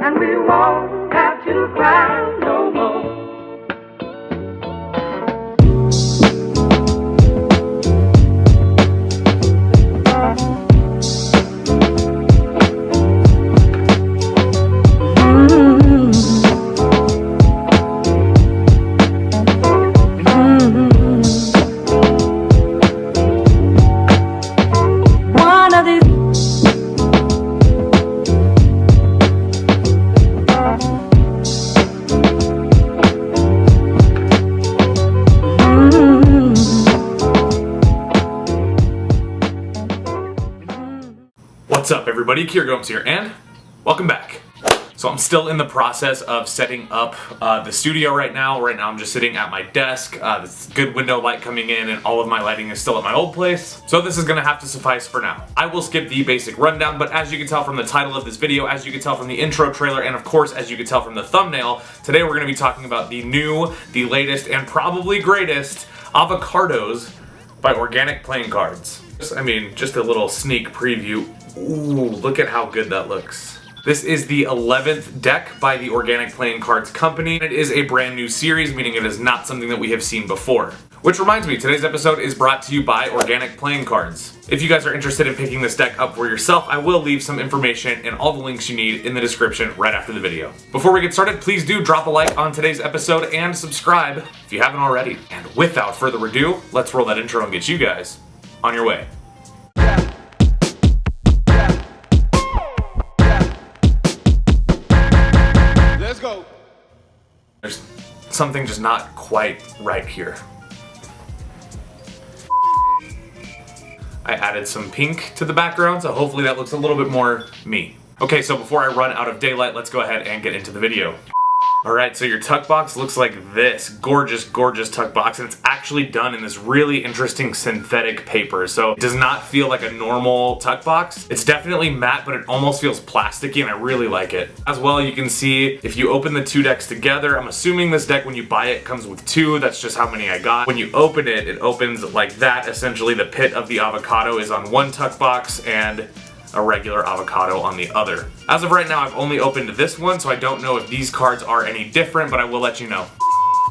and we won't have to cry no more. What's up, everybody? Kier Gomes here, and welcome back. So I'm still in the process of setting up the studio right now. Right now I'm just sitting at my desk. There's good window light coming in, and all of my lighting is still at my old place. So this is gonna have to suffice for now. I will skip the basic rundown, but as you can tell from the title of this video, as you can tell from the intro trailer, and of course as you can tell from the thumbnail, today we're gonna be talking about the new, the latest, and probably greatest Avocardos by Organic Playing Cards. I mean, just a little sneak preview. Ooh, look at how good that looks. This is the 11th deck by the Organic Playing Cards company. It is a brand new series, meaning it is not something that we have seen before. Which reminds me, today's episode is brought to you by Organic Playing Cards. If you guys are interested in picking this deck up for yourself, I will leave some information and all the links you need in the description right after the video. Before we get started, please do drop a like on today's episode and subscribe if you haven't already. And without further ado, let's roll that intro and get you guys on your way. Let's go. There's something just not quite right here. I added some pink to the background, so hopefully that looks a little bit more me. Okay, so before I run out of daylight, let's go ahead and get into the video. Alright, so your tuck box looks like this. Gorgeous, gorgeous tuck box, and it's actually done in this really interesting synthetic paper. So it does not feel like a normal tuck box. It's definitely matte, but it almost feels plasticky, and I really like it. As well, you can see if you open the two decks together, I'm assuming this deck when you buy it comes with two. That's just how many I got. When you open it, it opens like that. Essentially, the pit of the avocado is on one tuck box, and a regular avocado on the other. As of right now, I've only opened this one, so I don't know if these cards are any different, but I will let you know.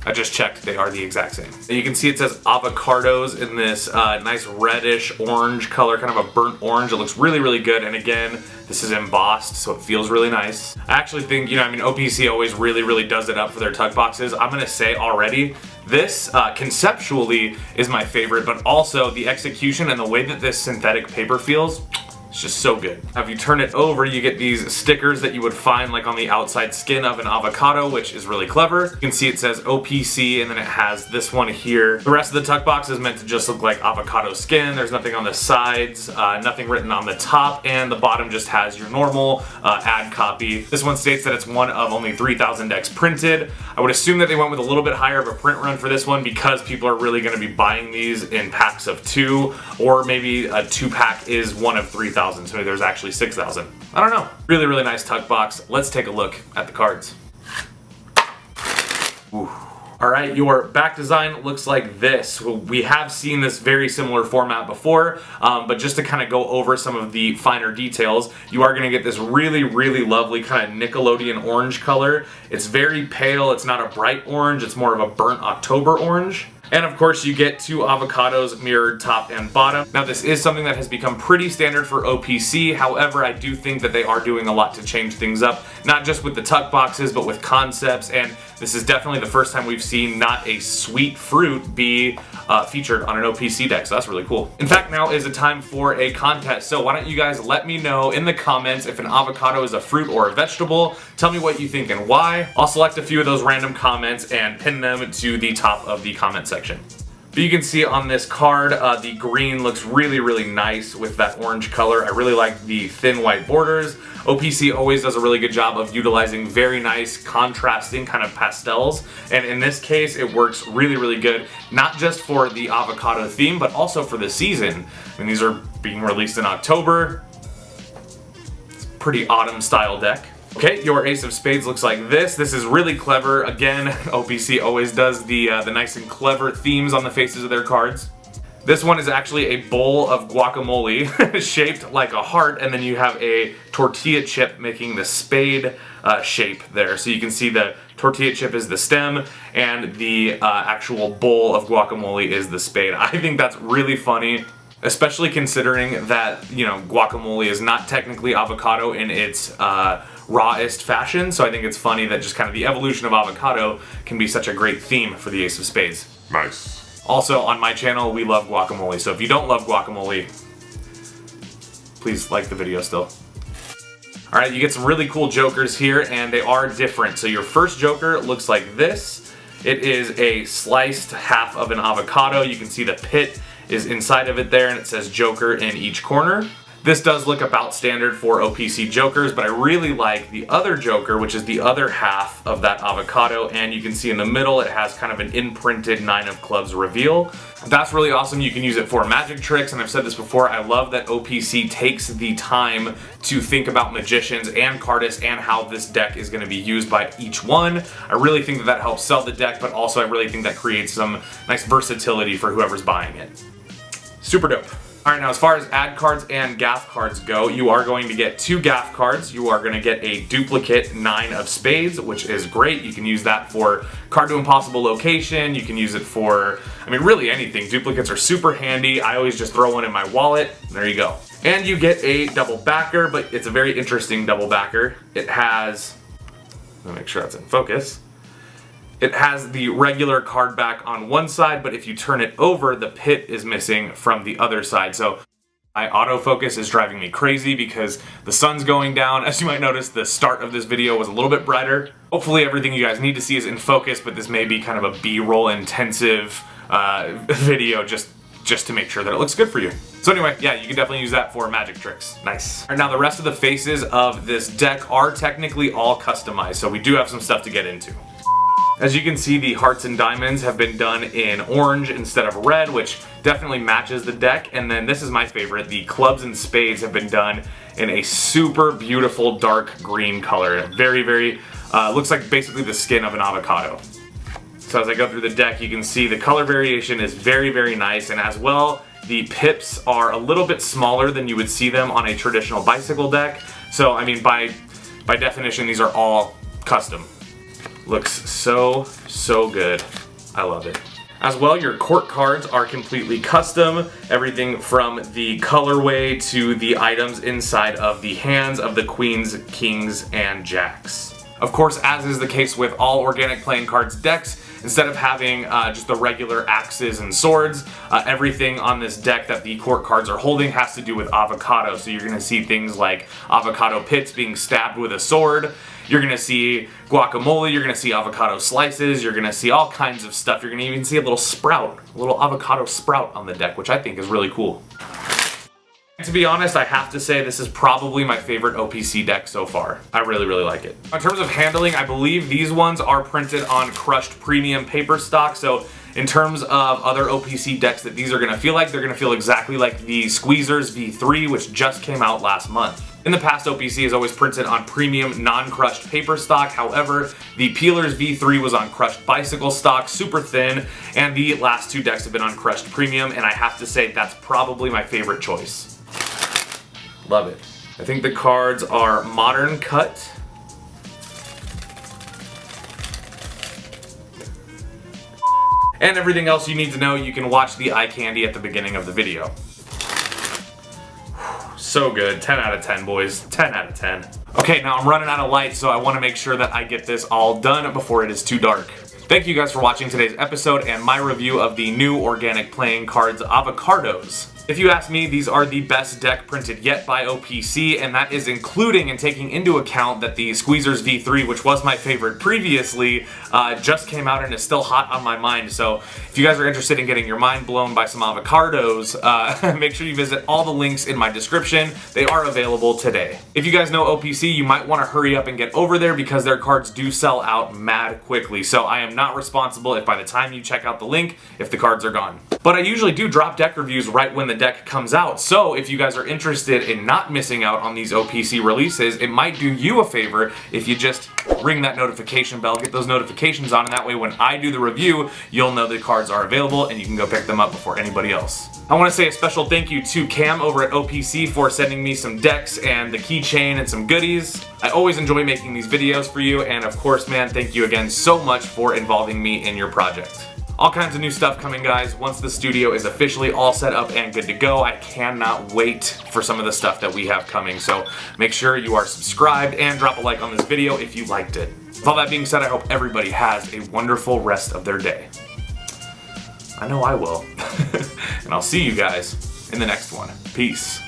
I just checked, they are the exact same. And you can see it says Avocardos in this nice reddish orange color, kind of a burnt orange. It looks really, really good, and again, this is embossed, so it feels really nice. I actually think, OPC always really, really does it up for their tuck boxes. I'm gonna say already, this conceptually is my favorite, but also the execution and the way that this synthetic paper feels, it's just so good. Now, if you turn it over, you get these stickers that you would find like on the outside skin of an avocado, which is really clever. You can see it says OPC, and then it has this one here. The rest of the tuck box is meant to just look like avocado skin. There's nothing on the sides, nothing written on the top, and the bottom just has your normal ad copy. This one states that it's one of only 3,000 decks printed. I would assume that they went with a little bit higher of a print run for this one because people are really gonna be buying these in packs of 2, or maybe a 2-pack is one of 3,000. So maybe there's actually 6,000. I don't know. Really, really nice tuck box. Let's take a look at the cards. Ooh. All right, your back design looks like this. We have seen this very similar format before, but just to kind of go over some of the finer details, you are gonna get this really, really lovely kind of Nickelodeon orange color. It's very pale. It's not a bright orange. It's more of a burnt October orange. And of course you get two avocados mirrored top and bottom. Now this is something that has become pretty standard for OPC. However, I do think that they are doing a lot to change things up, not just with the tuck boxes, but with concepts. And this is definitely the first time we've seen not a sweet fruit be featured on an OPC deck, so that's really cool. In fact, now is the time for a contest. So why don't you guys let me know in the comments if an avocado is a fruit or a vegetable. Tell me what you think and why. I'll select a few of those random comments and pin them to the top of the comment section. But you can see on this card, the green looks really, really nice with that orange color. I really like the thin white borders. OPC always does a really good job of utilizing very nice contrasting kind of pastels, and in this case it works really, really good, not just for the avocado theme but also for the season. I mean, these are being released in October. It's a pretty autumn style deck. Okay, your Ace of Spades looks like this. This is really clever. Again, OPC always does the nice and clever themes on the faces of their cards. This one is actually a bowl of guacamole shaped like a heart, and then you have a tortilla chip making the spade shape there. So you can see the tortilla chip is the stem, and the actual bowl of guacamole is the spade. I think that's really funny, especially considering that, you know, guacamole is not technically avocado in its rawest fashion. So I think it's funny that just kind of the evolution of avocado can be such a great theme for the Ace of Spades. Nice. Also, on my channel, we love guacamole, so if you don't love guacamole, please like the video still. Alright, you get some really cool jokers here, and they are different. So your first joker looks like this. It is a sliced half of an avocado. You can see the pit is inside of it there, and it says joker in each corner. This does look about standard for OPC jokers, but I really like the other joker, which is the other half of that avocado, and you can see in the middle it has kind of an imprinted 9 of clubs reveal. That's really awesome. You can use it for magic tricks, and I've said this before, I love that OPC takes the time to think about magicians and cardists and how this deck is going to be used by each one. I really think that that helps sell the deck, but also I really think that creates some nice versatility for whoever's buying it. Super dope. Alright, now as far as ad cards and gaff cards go, you are going to get 2 gaff cards. You are going to get a duplicate 9 of spades, which is great. You can use that for card to impossible location. You can use it for, I mean, really anything. Duplicates are super handy. I always just throw one in my wallet. There you go. And you get a double backer, but it's a very interesting double backer. It has, let me make sure that's in focus. It has the regular card back on one side, but if you turn it over, the pit is missing from the other side. So my autofocus is driving me crazy because the sun's going down. As you might notice, the start of this video was a little bit brighter. Hopefully everything you guys need to see is in focus, but this may be kind of a B-roll intensive video just to make sure that it looks good for you. So anyway, yeah, you can definitely use that for magic tricks. Nice. All right, now the rest of the faces of this deck are technically all customized, so we do have some stuff to get into. As you can see, the hearts and diamonds have been done in orange instead of red, which definitely matches the deck. And then this is my favorite, the clubs and spades have been done in a super beautiful dark green color. Very, very, looks like basically the skin of an avocado. So as I go through the deck, you can see the color variation is very, very nice. And as well, the pips are a little bit smaller than you would see them on a traditional bicycle deck. So, I mean, by definition, these are all custom. Looks so good. I love it. As well, your court cards are completely custom. Everything from the colorway to the items inside of the hands of the queens, kings, and jacks. Of course, as is the case with all organic playing cards decks, instead of having just the regular axes and swords, everything on this deck that the court cards are holding has to do with avocado. So you're gonna see things like avocado pits being stabbed with a sword. You're gonna see guacamole, you're gonna see avocado slices, you're gonna see all kinds of stuff. You're gonna even see a little sprout, a little avocado sprout on the deck, which I think is really cool. And to be honest, I have to say this is probably my favorite OPC deck so far. I really, really like it. In terms of handling, I believe these ones are printed on crushed premium paper stock, so in terms of other OPC decks that these are gonna feel like, they're gonna feel exactly like the Squeezers V3, which just came out last month. In the past, OPC has always printed on premium, non-crushed paper stock. However, the Peelers V3 was on crushed bicycle stock, super thin, and the last 2 decks have been on crushed premium, and I have to say that's probably my favorite choice. Love it. I think the cards are modern cut. And everything else you need to know, you can watch the eye candy at the beginning of the video. So good. 10 out of 10, boys. 10 out of 10. Okay, now I'm running out of light, so I want to make sure that I get this all done before it is too dark. Thank you guys for watching today's episode and my review of the new organic playing cards Avocardos. If you ask me, these are the best deck printed yet by OPC, and that is including and taking into account that the Squeezers V3, which was my favorite previously, just came out and is still hot on my mind. So if you guys are interested in getting your mind blown by some Avocardos, make sure you visit all the links in my description. They are available today. If you guys know OPC, you might want to hurry up and get over there because their cards do sell out mad quickly. So I am not responsible if by the time you check out the link, if the cards are gone. But I usually do drop deck reviews right when the deck comes out. So if you guys are interested in not missing out on these OPC releases, it might do you a favor if you just ring that notification bell, get those notifications on, and that way when I do the review, you'll know the cards are available and you can go pick them up before anybody else. I want to say a special thank you to Cam over at OPC for sending me some decks and the keychain and some goodies. I always enjoy making these videos for you, and of course, man, thank you again so much for involving me in your project. All kinds of new stuff coming, guys. Once the studio is officially all set up and good to go, I cannot wait for some of the stuff that we have coming. So make sure you are subscribed and drop a like on this video if you liked it. With all that being said, I hope everybody has a wonderful rest of their day. I know I will. And I'll see you guys in the next one. Peace.